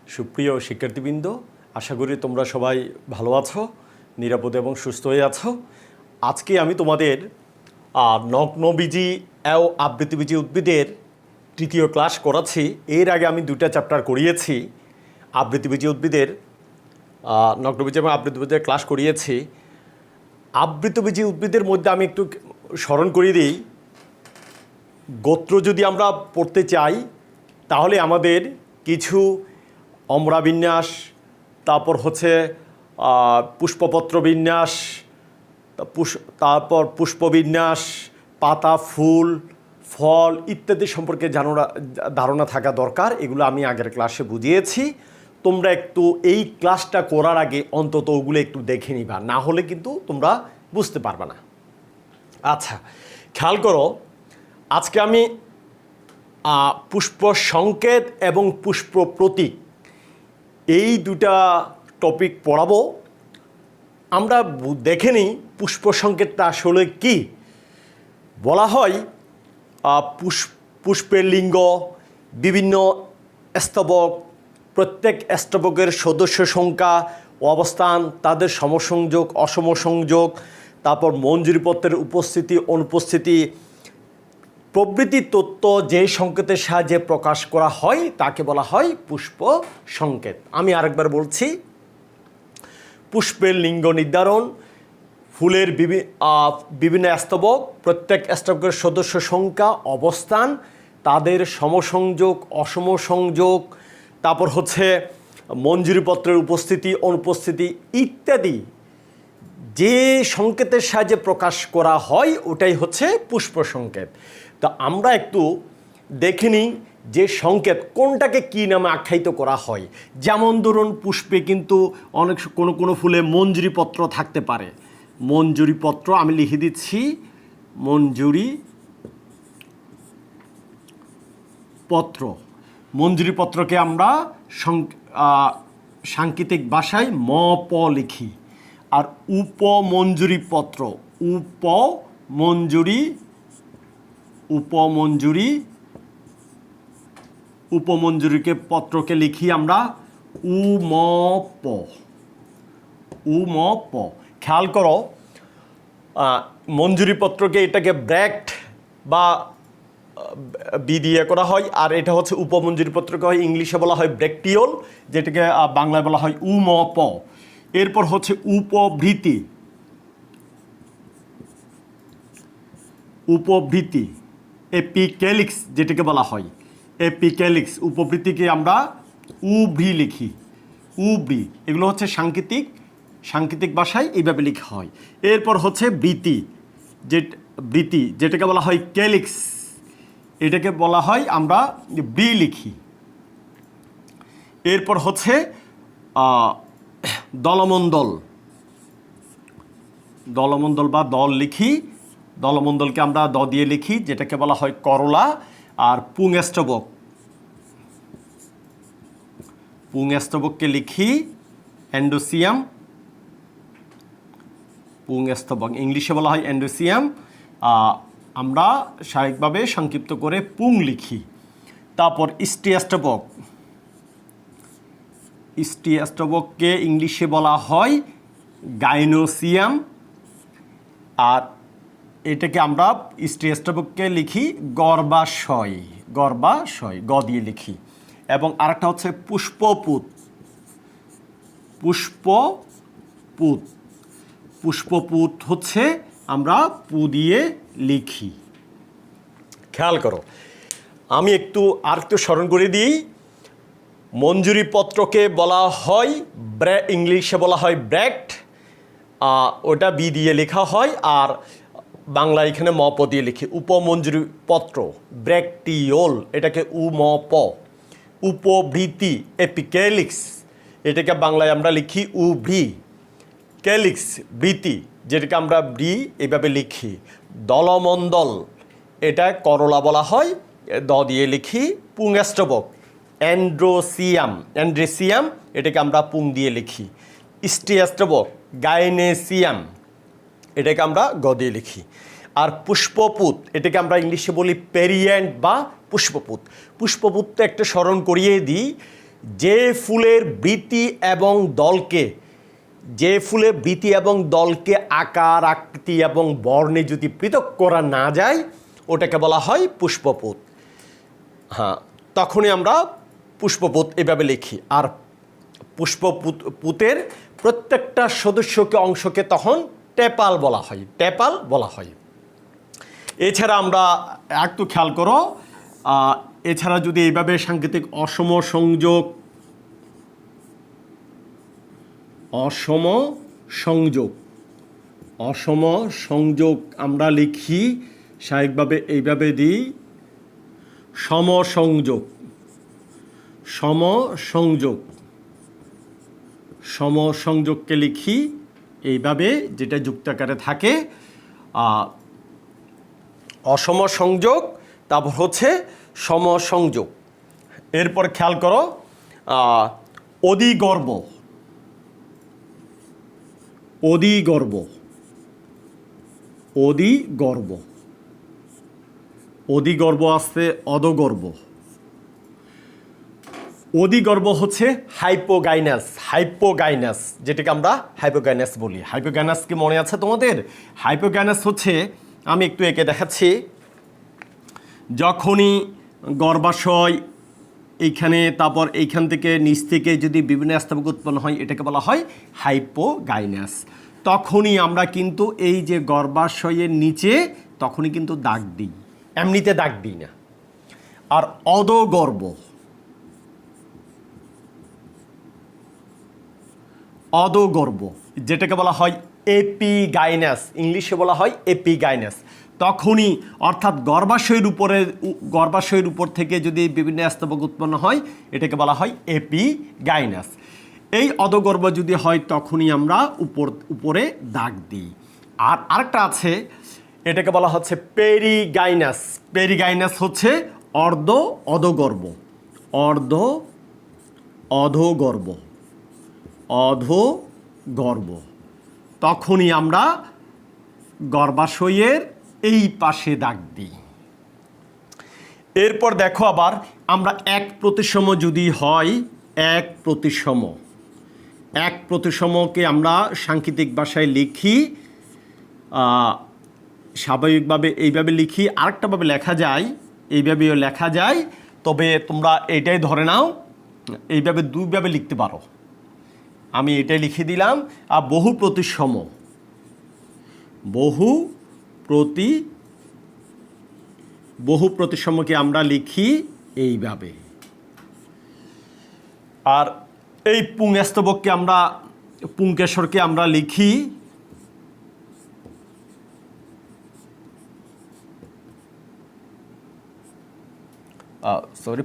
সুপ্রিয় শিক্ষার্থীবৃন্দ, আশা করি তোমরা সবাই ভালো আছো, নিরাপদে এবং সুস্থ হয়ে আছো। আজকে আমি তোমাদের নগ্নবীজি ও আবৃতবীজি উদ্ভিদের তৃতীয় ক্লাস করাচ্ছি। এর আগে আমি দুটা চ্যাপ্টার করিয়েছি, আবৃতবীজি উদ্ভিদের নগ্নবীজি এবং আবৃতবীজের ক্লাস করিয়েছি। আবৃতবীজি উদ্ভিদের মধ্যে আমি একটু স্মরণ করিয়ে দিই। গোত্র যদি আমরা পড়তে চাই তাহলে আমাদের কিছু অমরাবিন্যাস, তারপর হচ্ছে পুষ্পপত্র বিন্যাস, তারপর পুষ্পবিন্যাস, পাতা, ফুল, ফল ইত্যাদি সম্পর্কে ধারণা থাকা দরকার। এগুলো আমি আগের ক্লাসে বুঝিয়েছি। তোমরা একটু এই ক্লাসটা করার আগে অন্তত ওগুলো একটু দেখে নিবা, না হলে কিন্তু তোমরা বুঝতে পারবে না। আচ্ছা, খেয়াল করো, আজকে আমি পুষ্প সংকেত এবং পুষ্প প্রতীক এই দুটা টপিক পড়াবো। আমরা দেখে নিই পুষ্প সংকেতটা আসলে কি। বলা হয় পুষ্পের লিঙ্গ, বিভিন্ন স্তবক, প্রত্যেক স্তবকের সদস্য সংখ্যা, অবস্থান, তাদের সমসংযোগ, অসমসংযোগ, তারপর মঞ্জুরিপত্রের উপস্থিতি, অনুপস্থিতি প্রভৃতি তথ্য যে সংকেতের সাহায্যে প্রকাশ করা হয় তাকে বলা হয় পুষ্প সংকেত। আমি আরেকবার বলছি, পুষ্পের লিঙ্গ নির্ধারণ, ফুলের বিভিন্ন স্তবক, প্রত্যেক স্তবকের সদস্য সংখ্যা, অবস্থান, তাদের সমসংযোগ, অসমসংযোগ, তারপর হচ্ছে মঞ্জুরিপত্রের উপস্থিতি, অনুপস্থিতি ইত্যাদি যে সংকেতের সাহায্যে প্রকাশ করা হয় ওটাই হচ্ছে পুষ্প সংকেত। তো আমরা একটু দেখে নিই যে সংকেত কোনটাকে কী নামে আখ্যায়িত করা হয়। যেমন ধরুন, পুষ্পে কিন্তু অনেক কোনো ফুলে মঞ্জুরিপত্র থাকতে পারে। মঞ্জুরিপত্র আমি লিখে দিচ্ছি, মঞ্জুরিপত্রকে আমরা সাংকেতিক ভাষায় ম-প লিখি। আর উপমঞ্জুরিকে পত্রকে লিখি আমরা উম-প। খেয়াল করো, মঞ্জুরিপত্রকে এটাকে ব্র্যাক্ট বা বি দিয়ে করা হয়, আর এটা হচ্ছে উপমঞ্জুরিপত্রকে হয় ইংলিশে বলা হয় ব্র্যাকটিওল, যেটাকে বাংলায় বলা হয় উম-প। এরপর হচ্ছে উপবৃতি, এপিক্যালিক্স যেটাকে বলা হয় এপিক্যালিক্স, উপবৃত্তিকে আমরা উভৃ লিখি, উভৃ। এগুলো হচ্ছে সাংকেতিক ভাষায় এইভাবে লেখা হয়। এরপর হচ্ছে বৃতি, যেটাকে বলা হয় ক্যালিক্স, এটাকে বলা হয় আমরা বি লিখি। এরপর হচ্ছে দলমণ্ডল বা দল লিখি। দলমণ্ডলকে আমরা দ দিয়ে লিখি, যেটাকে বলা হয় করলা। আর পুংস্তবককে লিখি এন্ডোসিয়াম, পুংস্তবক ইংলিশে বলা হয় এন্ডোসিয়াম, আমরা স্বাভাবিকভাবে সংক্ষিপ্ত করে পুং লিখি। তারপর স্টিয়াস্টবককে ইংলিশে বলা হয় গাইনোসিয়াম, আর এটাকে আমরা স্টিয়াস্টবককে লিখি গর্ভাশয়, গ দিয়ে লিখি। এবং আরেকটা হচ্ছে পুষ্পপুত হচ্ছে আমরা পু দিয়ে লিখি। খেয়াল করো, আমি আরেকটু স্মরণ করে দিই। মঞ্জুরিপত্রকে বলা হয় ইংলিশে বলা হয় ব্র্যাক্ট, ওটা বি দিয়ে লেখা হয়, আর বাংলা এখানে ম-প দিয়ে লিখি। উপমঞ্জুরিপত্র ব্র্যাকটিওল, এটাকে উম-প। উপবৃতি এপিক্যালিক্স, এটাকে বাংলায় আমরা লিখি উভৃ। ক্যালিক্স বৃতি, যেটাকে আমরা ব্রি এইভাবে লিখি। দলমণ্ডল, এটা করলা বলা হয়, দ দিয়ে লিখি। পুংস্তবক অ্যান্ড্রেসিয়াম, এটাকে আমরা পুং দিয়ে লিখি। স্টিয়াস্টবক গাইনেসিয়াম, এটাকে আমরা গ দিয়ে লিখি। আর পুষ্পপুত, এটাকে আমরা ইংলিশে বলি পেরিয়েন্ট বা পুষ্পপুত। পুষ্পপুতটা একটা স্মরণ করিয়ে দিই, যে ফুলের বৃতি এবং দলকে আকার আকৃতি এবং বর্ণে যদি পৃথক করা না যায় ওটাকে বলা হয় পুষ্পপুত। হ্যাঁ, তখনই আমরা পুষ্পপুত এভাবে লিখি। আর পুষ্পপুতের প্রত্যেকটা অংশকে তখন টেপাল বলা হয়। এছাড়া আমরা একটু খেয়াল করো, এছাড়া যদি এইভাবে সাংকেতিক অসম সংযোগ আমরা লিখি স্বাভাবিকভাবে এইভাবে দিই, সমসংযোগকে লিখি এইভাবে, যেটা যুক্তাকারে থাকে। অসম সংযোগ, তারপর হচ্ছে সমসংযোগ। এরপর খেয়াল করো অধিগর্ভ আসছে অধিগর্ভ হচ্ছে হাইপোগাইনাস, যেটাকে আমরা হাইপোগাইনাস বলি। হাইপোগাইনাস কি মনে আছে তোমাদের? হাইপোগাইনাস হচ্ছে, আমি একটু এঁকে দেখাচ্ছি, যখনই গর্ভাশয় এইখানে, তারপর এইখান থেকে নিচ থেকে যদি বিভিন্ন স্তবক উৎপন্ন হয়, এটাকে বলা হয় হাইপোগাইনাস। তখনই আমরা কিন্তু এই যে গর্ভাশয়ের নিচে তখনই কিন্তু দাগ দিই, এমনিতে দাগ দিই না। আর অধগর্ভ যেটাকে বলা হয় এপিগাইনাস, ইংলিশে বলা হয় এপিগাইনাস। তখনই অর্থাৎ গর্ভাশয়ের উপর থেকে যদি বিভিন্ন স্তবক উৎপন্ন হয়, এটাকে বলা হয় এপিগাইনাস। এই অধগর্ভ যদি হয় তখনই আমরা উপরে দাগ দিই। আর আরেকটা আছে, এটাকে বলা হচ্ছে পেরিগাইনাস হচ্ছে অধগর্ভ তখনই আমরা গর্ভাশয়ের এই পাশে দাগ দিই। এরপর দেখো আবার আমরা এক প্রতিসম যদি হয়, এক প্রতিসমকে আমরা সাংকেতিক ভাষায় লিখি, স্বাভাবিকভাবে এইভাবে লিখি, আরেকটাভাবে এইভাবেও লেখা যায়। তবে তোমরা এটাই ধরে নাও, এইভাবে দুইভাবে লিখতে পারো। আমি এটাই লিখে দিলাম। আর বহু প্রতিসমকে আমরা লিখি এইভাবে। আর এই পুংকেশরকে আমরা লিখি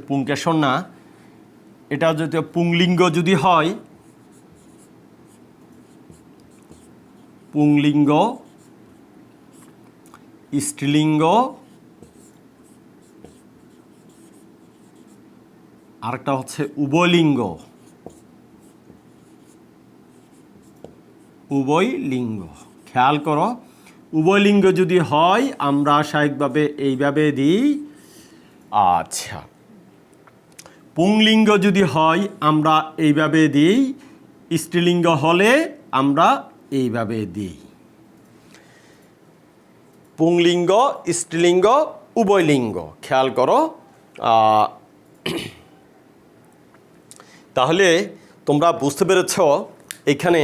পুংকেশর না, এটা যদি পুংলিঙ্গ যদি হয়, পুংলিঙ্গ, স্ত্রীলিঙ্গ, আরেকটা হচ্ছে উভয়লিঙ্গ। খেয়াল করো, উভয়লিঙ্গ যদি হয় আমরা স্বাভাবিকভাবে এইভাবে দিই। আচ্ছা, পুংলিঙ্গ যদি হয় আমরা এইভাবে দিই, স্ত্রীলিঙ্গ হলে আমরা এইভাবে দিই। পুংলিঙ্গ, স্ত্রীলিঙ্গ, উভয়লিঙ্গ, খেয়াল করো। তাহলে তোমরা বুঝতে পেরেছ এখানে।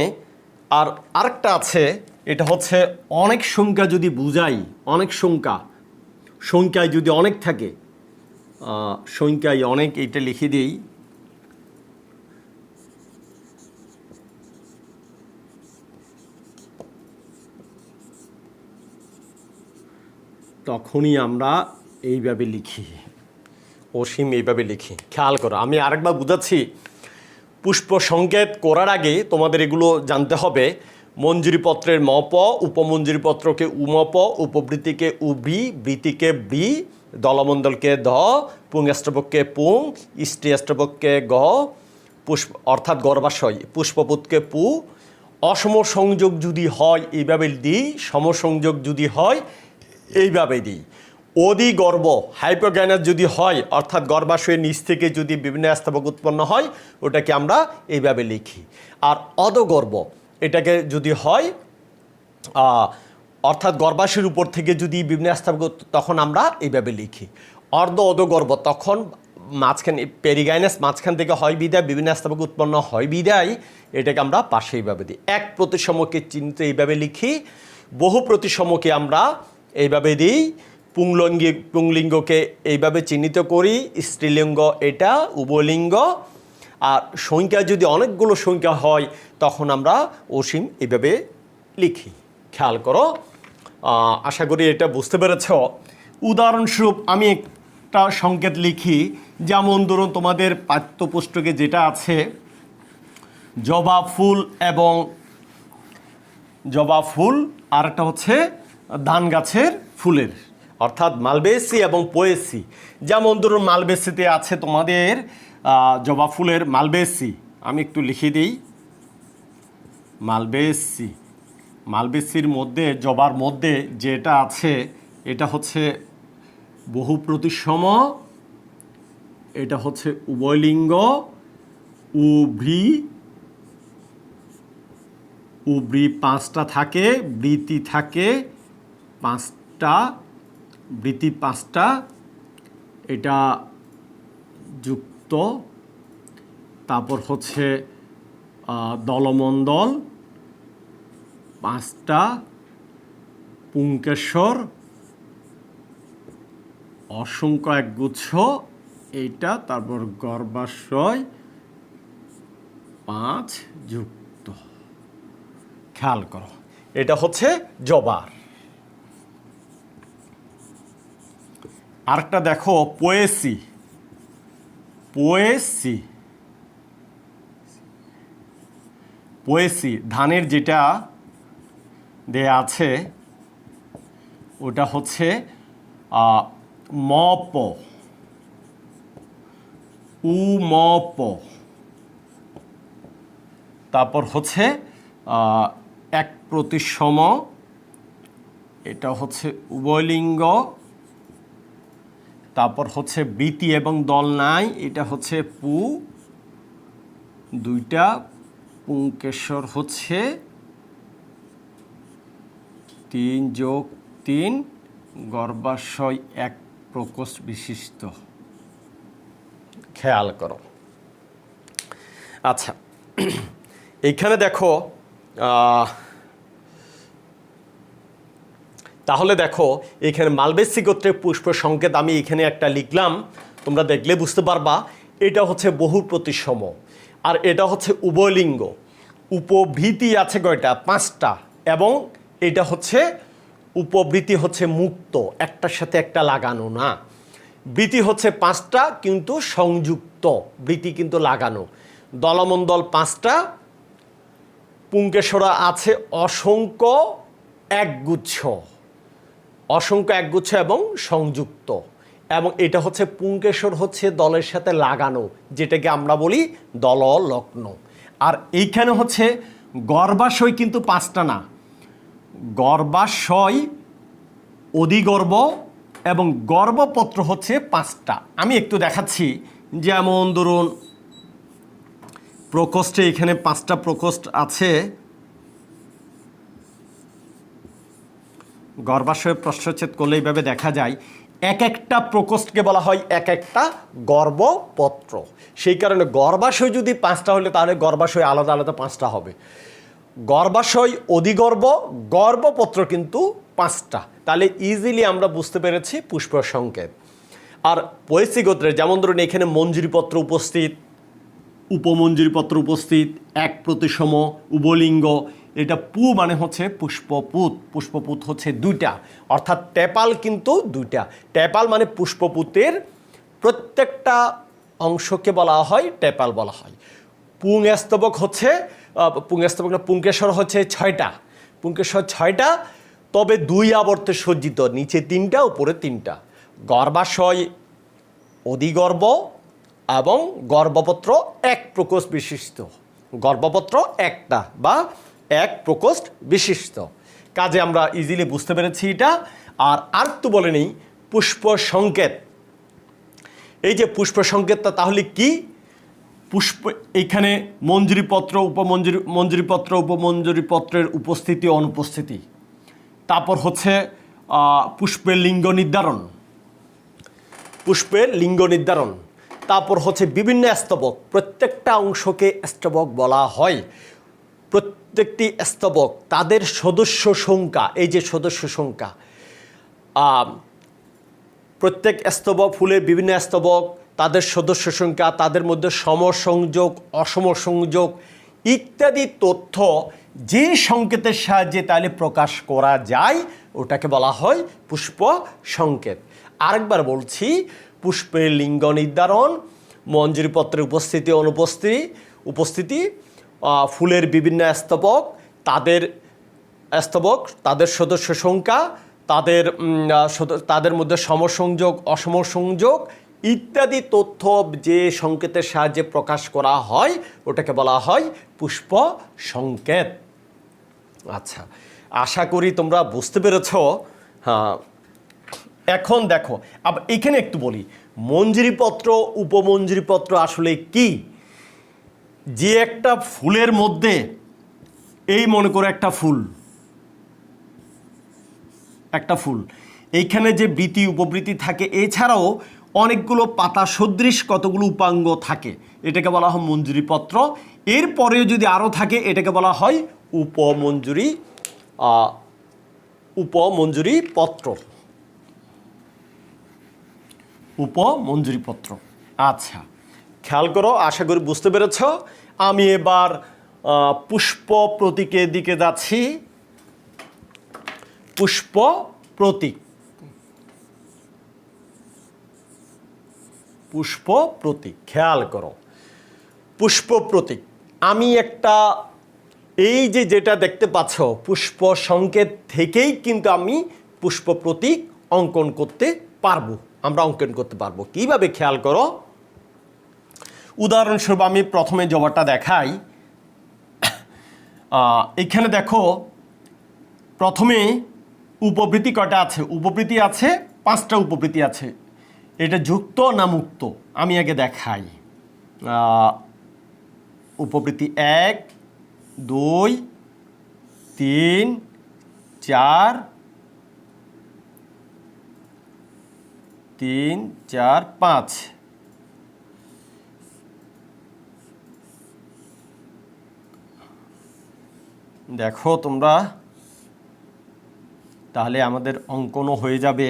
আর আরেকটা আছে, এটা হচ্ছে অনেক সংখ্যা যদি বুঝাই, সংখ্যায় যদি অনেক থাকে, সংখ্যায় অনেক, এইটা লিখে দিই। তখনই আমরা এইভাবে লিখি, অসীম এইভাবে লিখি। খেয়াল করো, আমি আরেকবার বুঝাচ্ছি। পুষ্প সংকেত করার আগে তোমাদের এগুলো জানতে হবে। মঞ্জুরিপত্রের মপ, উপমঞ্জুরিপত্রকে উমপ, উপবৃত্তিকে উবি, বৃত্তিকে বি, দলমণ্ডলকে দ, পুংষ্টবককে পুং, স্ত্রীষ্টবককে গ, অর্থাৎ গর্ভাশয়, পুষ্পপুতকে পু। অসম সংযোগ যদি হয় এইভাবে দিই, সমসংযোগ যদি হয় এইভাবে দিই। অধিগর্ভ হাইপোগাইনাস যদি হয়, অর্থাৎ গর্ভাশয়ের নিচ থেকে যদি বিভিন্ন স্তবক উৎপন্ন হয়, ওটাকে আমরা এইভাবে লিখি। আর অধগর্ভ এটাকে যদি হয় অর্থাৎ গর্ভাশয়ের উপর থেকে যদি বিভিন্ন স্তবক, তখন আমরা এইভাবে লিখি। অধগর্ভ তখন মাঝখানে পেরিগাইনাস মাঝখান থেকে হয় বিদায় বিভিন্ন স্তবক উৎপন্ন হয় বিদায়, এটাকে আমরা পাশে এইভাবে দিই। এক প্রতিসমকে চিহ্নিত এইভাবে লিখি, বহু প্রতিসমকে আমরা এইভাবে দিই। পুংলিঙ্গকে এইভাবে চিহ্নিত করি, স্ত্রীলিঙ্গ এটা, উভয়লিঙ্গ। আর সংখ্যা যদি অনেকগুলো সংখ্যা হয় তখন আমরা অসীম এইভাবে লিখি। খেয়াল করো, আশা করি এটা বুঝতে পেরেছ। উদাহরণস্বরূপ আমি একটা সংকেত লিখি, যেমন ধরুন তোমাদের পাঠ্যপুস্তকে যেটা আছে, জবা ফুল এবং জবা ফুল, আর একটা হচ্ছে ধান গাছের ফুলের, অর্থাৎ মালবেসি এবং পোয়েসি। যেমন ধরুন মালবেসিতে আছে তোমাদের জবা ফুলের মালবেসি, আমি একটু লিখে দিই মালবেসি। মালবেসির মধ্যে জবার মধ্যে যেটা আছে এটা হচ্ছে বহু প্রতিসম, এটা হচ্ছে উভয়লিঙ্গ, উভ্রি পাঁচটা থাকে, বৃতি থাকে পাঁচটা, বৃতি পাঁচটা, এটা যুক্ত। তারপর হচ্ছে দলমণ্ডল পাঁচটা, পুংকেশর অসংখ্য একগুচ্ছ এইটা, তারপর গর্ভাশয় পাঁচ যুক্ত। খেয়াল করো, এটা হচ্ছে জবার। আরেকটা দেখো পোয়েসি। পোয়েসি পোয়েসি ধানের যেটা দেয়া আছে ওটা হচ্ছে মপ, উমপ। তারপর হচ্ছে এক প্রতিসম, এটা হচ্ছে উভয়লিঙ্গ। তারপর হচ্ছে বৃতি এবং দল নাই, এটা হচ্ছে পু দুইটা, পুংকেশর হচ্ছে 3+3, গর্ভাশয় এক প্রকোষ্ঠ বিশিষ্ট। খেয়াল করো। আচ্ছা, এইখানে দেখো, তাহলে দেখো এখানে মালবেসি গোত্রের পুষ্প সংকেত আমি এখানে একটা লিখলাম, তোমরা দেখলে বুঝতে পারবা। এটা হচ্ছে বহু প্রতিসম, আর এটা হচ্ছে উভয়লিঙ্গ। উপবৃতি আছে কয়টা? পাঁচটা। এবং এটা হচ্ছে উপবৃতি হচ্ছে মুক্ত, একটার সাথে একটা লাগানো না। বৃতি হচ্ছে পাঁচটা কিন্তু সংযুক্ত, বৃতি কিন্তু লাগানো। দলমণ্ডল পাঁচটা, পুংকেশরা আছে অসংখ্য একগুচ্ছ, অসংখ্য একগুচ্ছ এবং সংযুক্ত। এবং এটা হচ্ছে পুংকেশর হচ্ছে দলের সাথে লাগানো, যেটাকে আমরা বলি দললগ্ন। আর এইখানে হচ্ছে গর্ভাশয় কিন্তু পাঁচটা না, গর্ভাশয়, অধিগর্ভ এবং গর্ভপত্র হচ্ছে পাঁচটা। আমি একটু দেখাচ্ছি, যেমন ধরুন প্রকোষ্ঠে এখানে পাঁচটা প্রকোষ্ঠ আছে। গর্ভাশয় প্রস্থচ্ছেদ করলে এইভাবে দেখা যায়, এক একটা প্রকোষ্ঠকে বলা হয় এক একটা গর্ভপত্র। সেই কারণে গর্ভাশয় যদি পাঁচটা হলে তাহলে গর্ভাশয় আলাদা আলাদা পাঁচটা হবে। গর্ভাশয়, অধিগর্ভ, গর্ভপত্র কিন্তু পাঁচটা। তাহলে ইজিলি আমরা বুঝতে পেরেছি পুষ্প সংকেত। আর পোয়েসি গোত্রের যেমন ধরুন এখানে মঞ্জুরিপত্র উপস্থিত, উপমঞ্জুরিপত্র উপস্থিত, এক প্রতিসম, উভলিঙ্গ। এটা পু মানে হচ্ছে পুষ্পপুত, পুষ্পপুত হচ্ছে দুইটা, অর্থাৎ টেপাল কিন্তু দুইটা। টেপাল মানে পুষ্পপুতের প্রত্যেকটা অংশকে বলা হয় টেপাল বলা হয়। পুংস্তবক হচ্ছে পুংস্তবক না, পুংকেশর হচ্ছে ছয়টা, পুংকেশর ছয়টা, তবে দুই আবর্তে সজ্জিত, নিচে তিনটা উপরে তিনটা। গর্ভাশয়, অধিগর্ভ এবং গর্ভপত্র এক প্রকোষ্ঠ বিশিষ্ট, গর্ভপত্র একটা বা এক প্রকোষ্ঠ বিশিষ্ট। কাজে আমরা ইজিলি বুঝতে পেরেছি এটা। আর একটু বলে নেই, পুষ্প সংকেত। এই যে পুষ্প সংকেতটা তাহলে কি? পুষ্প, এইখানে মঞ্জুরিপত্র, মঞ্জুরিপত্র, উপমঞ্জুরিপত্রের উপস্থিতি অনুপস্থিতি। তারপর হচ্ছে পুষ্পের লিঙ্গ নির্ধারণ, পুষ্পের লিঙ্গ নির্ধারণ। তারপর হচ্ছে বিভিন্ন স্তবক, প্রত্যেকটা অংশকে স্তবক বলা হয়। প্রত্যেকটি স্তবক তাদের সদস্য সংখ্যা, এই যে সদস্য সংখ্যা, প্রত্যেক স্তবক, ফুলের বিভিন্ন স্তবক, তাদের সদস্য সংখ্যা, তাদের মধ্যে সমসংযোগ, অসমসংযোগ ইত্যাদি তথ্য যে সংকেতের সাহায্যে তাহলে প্রকাশ করা যায় ওটাকে বলা হয় পুষ্প সংকেত। আরেকবার বলছি, পুষ্পের লিঙ্গ নির্ধারণ, মঞ্জুরিপত্রের উপস্থিতি উপস্থিতি, ফুলের বিভিন্ন স্তবক, তাদের সদস্য সংখ্যা, তাদের মধ্যে সমসংযোগ, অসমসংযোগ ইত্যাদি তথ্য যে সংকেতের সাহায্যে প্রকাশ করা হয় ওটাকে বলা হয় পুষ্প সংকেত। আচ্ছা, আশা করি তোমরা বুঝতে পেরেছ। হ্যাঁ, এখন দেখো, আবার এখানে একটু বলি, মঞ্জুরিপত্র, উপমঞ্জুরিপত্র আসলে কি? যে একটা ফুলের মধ্যে, এই মনে করো একটা ফুল, এইখানে যে বৃতি উপবৃতি থাকে, এছাড়াও অনেকগুলো পাতা সদৃশ কতগুলো উপাঙ্গ থাকে, এটাকে বলা হয় মঞ্জুরিপত্র। এরপরেও যদি আরও থাকে এটাকে বলা হয় উপমঞ্জুরিপত্র। আচ্ছা, খেয়াল করো, আশা করি বুঝতে পেরেছ। আমি এবার পুষ্প প্রতীকের দিকে যাচ্ছি। পুষ্প প্রতীক, পুষ্প প্রতীক, খেয়াল করো, পুষ্প প্রতীক। আমি একটা, এই যে যেটা দেখতে পাচ্ছ পুষ্প সংকেত থেকেই কিন্তু আমি পুষ্প প্রতীক অঙ্কন করতে পারবো, আমরা অঙ্কন করতে পারবো। কিভাবে? খেয়াল করো, উদাহরণস্বরূপ আমি প্রথমে জবাটা দেখাই। এখানে দেখো, প্রথমে উপবৃত্তি কয়টা আছে? উপবৃত্তি আছে 5টা উপবৃত্তি আছে। এটা যুক্ত না মুক্ত আমি আগে দেখাই। উপবৃত্তি 1, 2, 3, 4, 5। দেখো তোমরা, তাহলে আমাদের অঙ্কনও হয়ে যাবে।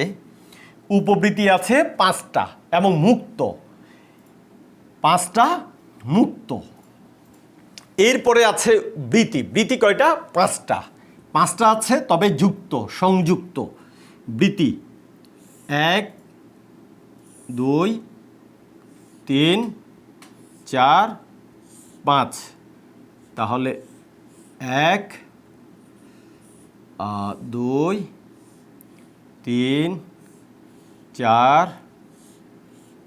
উপবৃত্তি আছে 5টা এবং মুক্ত 5টা মুক্ত। এরপরে আছে বৃত্তি। বৃত্তি কয়টা? 5টা আছে, তবে যুক্ত, সংযুক্ত বৃত্তি 1, 2, 3, 4, 5। তাহলে 1, 2, 3, 4,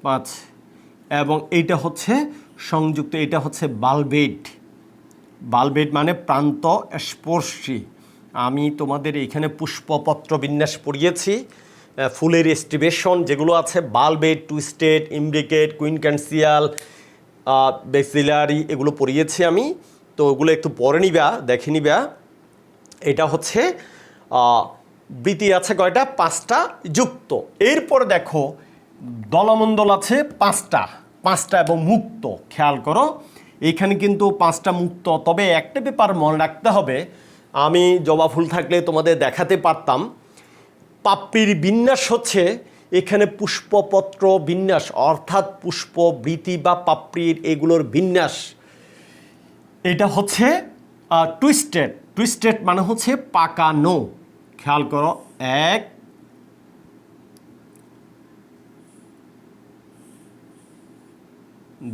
5 এবং এইটা হচ্ছে সংযুক্ত, এটা হচ্ছে বালবেট। বালবেট মানে প্রান্ত স্পর্শী। আমি তোমাদের এইখানে পুষ্পপত্র বিন্যাস পড়িয়েছি, ফুলের এস্টিভেশন যেগুলো আছে, বালবেট, টুইস্টেড, ইমব্রিকেট, কুইনক্যান্সিয়াল, বেসিলারি, এগুলো পড়িয়েছি আমি। তো ওগুলো একটু পড়ে নিবা, দেখে নিবা। এটা হচ্ছে বৃত্তি আছে কয়টা? 5টা যুক্ত। এরপরে দেখো দলমণ্ডল আছে 5টা এবং মুক্ত। খেয়াল করো, এইখানে কিন্তু 5টা মুক্ত। তবে একটা ব্যাপার মনে রাখতে হবে, আমি জবা ফুল থাকলে তোমাদের দেখাতে পারতাম। পাপড়ির বিন্যাস হচ্ছে এখানে পুষ্পপত্র বিন্যাস, অর্থাৎ পুষ্পবৃতি বা পাপড়ির এগুলোর বিন্যাস, এটা হচ্ছে টুইস্টেড মানে হচ্ছে পাকানো। খেয়াল করো, 1,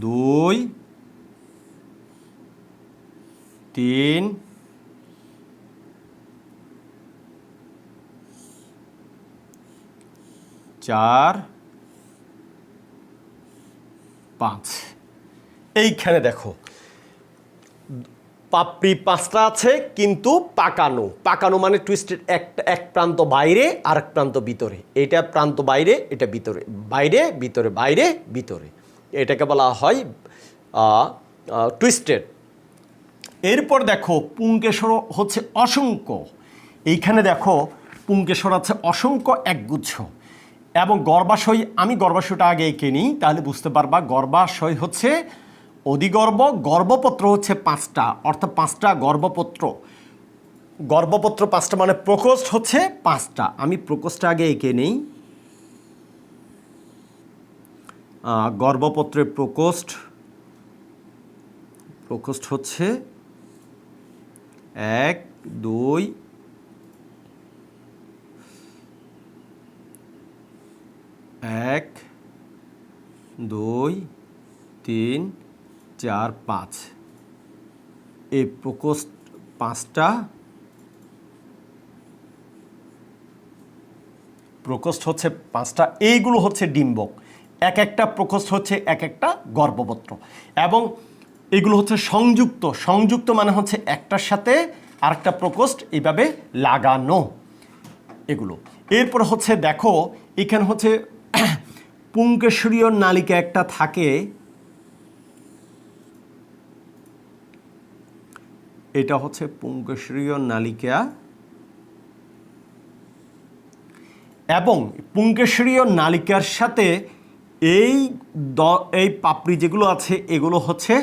2, 3, 4, 5। এইখানে দেখো পাপড়ি 5টা আছে কিন্তু পাকানো। পাকানো মানে টুইস্টেড, এক প্রান্ত বাইরে আর এক প্রান্ত ভিতরে। এটা প্রান্ত বাইরে, এটা ভিতরে, বাইরে ভিতরে, বাইরে ভিতরে, এটাকে বলা হয় টুইস্টেড। এরপর দেখো পুংকেশর হচ্ছে অসংখ্য। এইখানে দেখো পুংকেশর আছে অসংখ্য, একগুচ্ছ। এবং গর্ভাশয়, আমি গর্ভাশয়টা আগে এঁকে নিই তাহলে বুঝতে পারবা। গর্ভাশয় হচ্ছে অধিগর্ভ, গর্ভপত্র হচ্ছে 5টা, অর্থাৎ 5টা গর্ভপত্র। গর্ভপত্র 5টা মানে প্রকোষ্ঠ হচ্ছে 5টা। আমি প্রকোষ্ঠটা আগে এঁকে নিই। গর্ভপত্রের প্রকোষ্ঠ, প্রকোষ্ঠ হচ্ছে 1 2 1 2 3 4 5। এই প্রকোষ্ঠ 5টা, প্রকোষ্ঠ হচ্ছে 5টা। এইগুলো হচ্ছে ডিম্বক। এক একটা প্রকোষ্ঠ হচ্ছে এক একটা গর্ভপত্র। এবং এগুলো হচ্ছে সংযুক্ত। সংযুক্ত মানে হচ্ছে একটার সাথে আরেকটা প্রকোষ্ঠ এইভাবে লাগানো এগুলো। এরপর হচ্ছে দেখো এখানে হচ্ছে পুংকেশরীয় নালিকা একটা থাকে। এটা হচ্ছে পুংকেশরীয় নালিকা। এবং পুংকেশরীয় নালিকার সাথে এই পাপড়ি যেগুলো আছে এগুলো হচ্ছে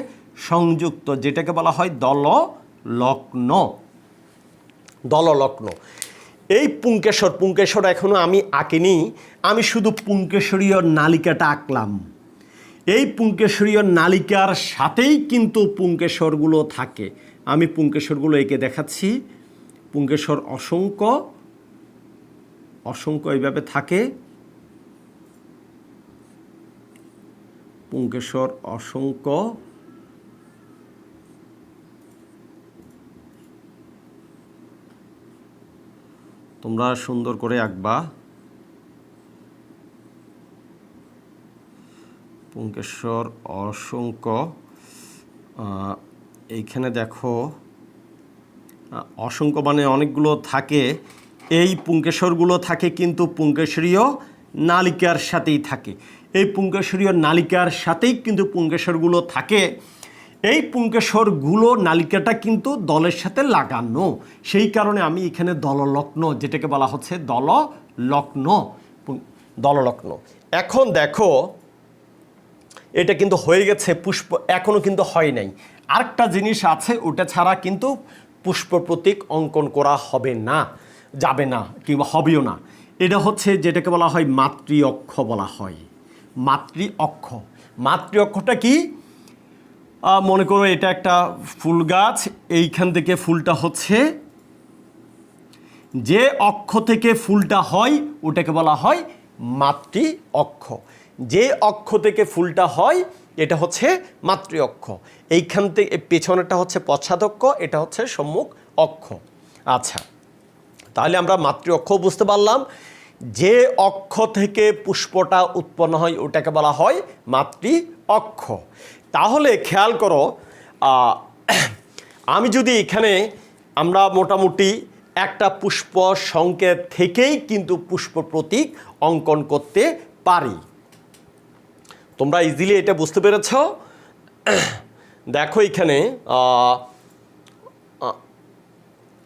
সংযুক্ত, যেটাকে বলা হয় দললগ্ন। দললগ্ন। এই পুংকেশর এখনো আমি আঁকিনি, আমি শুধু পুংকেশরীয় নালিকাটা আঁকলাম। এই পুংকেশরীয় নালিকার সাথেই কিন্তু পুংকেশরগুলো থাকে। আমি পুংকেশরগুলো এঁকে দেখাচ্ছি। পুংকেশর অসংখ্য, অসংখ্য এইভাবে থাকে। পুংকেশর অসংখ্য, তোমরা সুন্দর করে আঁকবা। পুংকেশর অসংখ্য। এইখানে দেখো অসংখ্য মানে অনেকগুলো থাকে। এই পুংকেশরগুলো থাকে কিন্তু পুংকেশরীয় নালিকার সাথেই থাকে। এই পুংকেশরীয় নালিকার সাথেই কিন্তু পুংকেশরগুলো থাকে। এই পুংকেশরগুলো নালিকাটা কিন্তু দলের সাথে লাগানো, সেই কারণে আমি এখানে দললগ্ন, যেটাকে বলা হচ্ছে দললগ্ন, দললগ্ন। এখন দেখো এটা কিন্তু হয়ে গেছে পুষ্প, এখনো কিন্তু হয় নাই। আরেকটা জিনিস আছে, ওটা ছাড়া কিন্তু পুষ্প প্রতীক অঙ্কন করা হবে না, যাবে না, কিংবা হবেও না। এটা হচ্ছে যেটাকে বলা হয় মাতৃ অক্ষ বলা হয়। মাতৃ অক্ষ। মাতৃ অক্ষটা কি? মনে করো এটা একটা ফুল গাছ, এইখান থেকে ফুলটা হচ্ছে, যে অক্ষ থেকে ফুলটা হয় ওটাকে বলা হয় মাতৃ অক্ষ। যে অক্ষ থেকে ফুলটা হয় এটা হচ্ছে মাতৃ অক্ষ। এইখান থেকে পেছনেরটা হচ্ছে পশ্চাৎ অক্ষ, এটা হচ্ছে সম্মুখ অক্ষ। আচ্ছা, তাহলে আমরা মাতৃ অক্ষ বুঝতে পারলাম। যে অক্ষ থেকে পুষ্পটা উৎপন্ন হয় ওটাকে বলা হয় মাতৃ অক্ষ। তাহলে খেয়াল করো, আমি যদি এখানে আমরা মোটামুটি একটা পুষ্প সংকেত থেকেই কিন্তু পুষ্প প্রতীক অঙ্কন করতে পারি। তোমরা ইজিলি এটা বুঝতে পেরেছ? দেখো এখানে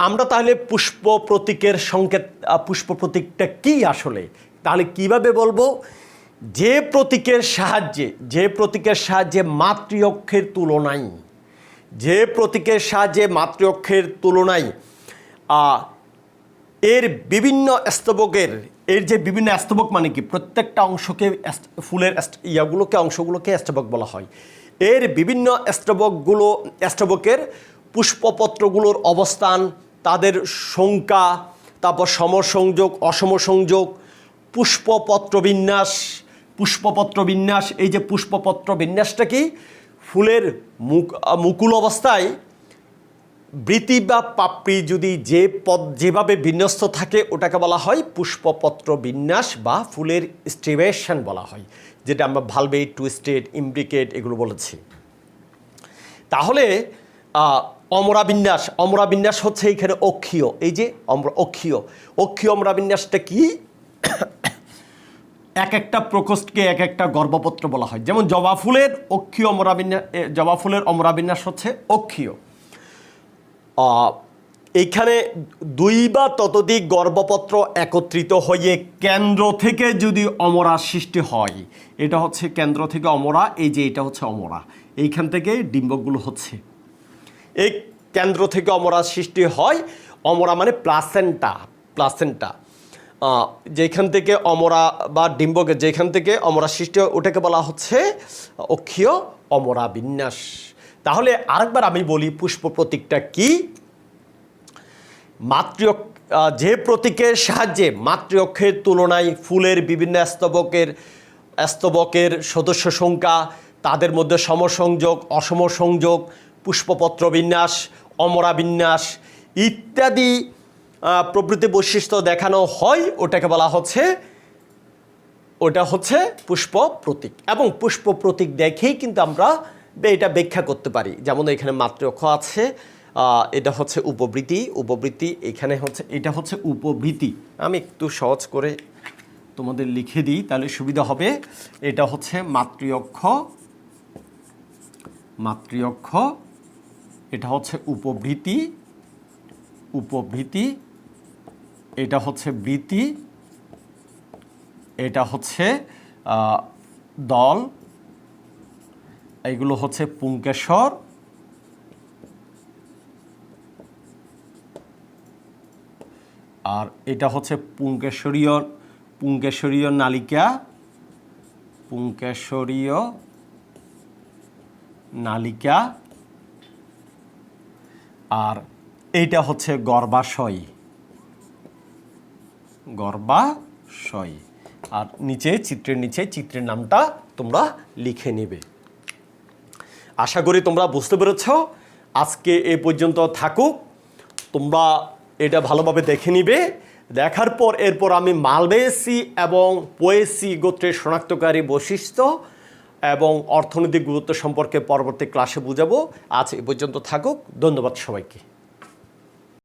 আমরা তাহলে পুষ্প প্রতীকের সংকেত, পুষ্প প্রতীকটা কি আসলে, তাহলে কিভাবে বলবো? যে প্রতীকের সাহায্যে মাতৃ অক্ষের তুলনায়, যে প্রতীকের সাহায্যে মাতৃ অক্ষের তুলনায় এর বিভিন্ন স্তবকের, এর যে বিভিন্ন স্তবক মানে কি, প্রত্যেকটা অংশকে, ফুলের অংশগুলোকে স্তবক বলা হয়। এর বিভিন্ন স্তবকের পুষ্পপত্রগুলোর অবস্থান, তাদের সংখ্যা, তারপর সমসংযোগ, অসমসংযোগ, পুষ্পপত্র বিন্যাস। এই যে পুষ্পপত্র বিন্যাসটা কি, ফুলের মুকুল অবস্থায় বৃতি বা পাপড়ি যদি যেভাবে বিন্যস্ত থাকে ওটাকে বলা হয় পুষ্পপত্র বিন্যাস বা ফুলের স্ট্রিবেশন বলা হয়, যেটা আমরা ভালভেট, টুইস্টেড, ইমব্রিকেট এগুলো বলেছি। তাহলে অমরাবিন্যাস, অমরাবিন্যাস হচ্ছে এখানে অক্ষীয়, এই যে অক্ষীয়, অক্ষীয় অমরাবিন্যাসটা কি? এক একটা প্রকোষ্ঠকে এক একটা গর্ভপত্র বলা হয়। যেমন জবা ফুলের অক্ষীয় অমরাবিন্যাস, জবা ফুলের অমরাবিন্যাস হচ্ছে অক্ষীয়। এইখানে দুই বা ততোধিক গর্ভপত্র একত্রিত হয়ে কেন্দ্র থেকে যদি অমরা সৃষ্টি হয়, এটা হচ্ছে কেন্দ্র থেকে অমরা, এই যে এটা হচ্ছে অমরা, এইখান থেকে ডিম্বকগুলো হচ্ছে, এই কেন্দ্র থেকে অমরা সৃষ্টি হয়। অমরা মানে প্লাসেন্টা, প্লাসেন্টা যেখান থেকে অমরা বা ডিম্বকে যেখান থেকে অমরা সৃষ্টি হয় ওটাকে বলা হচ্ছে অক্ষীয় অমরা বিন্যাস। তাহলে আরেকবার আমি বলি পুষ্প প্রতীকটা কি। যে প্রতীকের সাহায্যে মাতৃঅক্ষের তুলনায় ফুলের বিভিন্ন স্তবকের সদস্য সংখ্যা, তাদের মধ্যে সমসংযোগ, অসম সংযোগ, পুষ্পপত্র বিন্যাস, অমরা বিন্যাস ইত্যাদি প্রভৃতি বৈশিষ্ট্য দেখানো হয়, ওটাকে বলা হচ্ছে, ওটা হচ্ছে পুষ্প প্রতীক। এবং পুষ্প প্রতীক দেখেই কিন্তু আমরা এটা ব্যাখ্যা করতে পারি। যেমন এখানে মাতৃঅক্ষ আছে, এটা হচ্ছে উপবৃত্তি, এখানে হচ্ছে, এটা হচ্ছে উপবৃত্তি। আমি একটু সহজ করে তোমাদের লিখে দিই তাহলে সুবিধা হবে। এটা হচ্ছে মাতৃঅক্ষ, এটা হচ্ছে উপবৃত্তি, এটা হচ্ছে বৃত্তি, এটা হচ্ছে দল, এইগুলো হচ্ছে পুংকেশর, আর এটা হচ্ছে পুংকেশরীয় নালিকা, আর এইটা হচ্ছে গর্ভাশয়, আর চিত্রের নিচে চিত্রের নামটা তোমরা লিখে নেবে। আশা করি তোমরা বুঝতে পেরেছ। আজকে এ পর্যন্ত থাকুক, তোমরা এটা ভালোভাবে দেখে নিবে। দেখার পর এরপর আমি মালভেসি এবং পোয়েসি গোত্রের শনাক্তকারী বৈশিষ্ট্য এবং অর্থনৈতিক গুরুত্ব সম্পর্কে পরবর্তী ক্লাসে বুঝাবো। আজ এ পর্যন্ত থাকুক। ধন্যবাদ সবাইকে।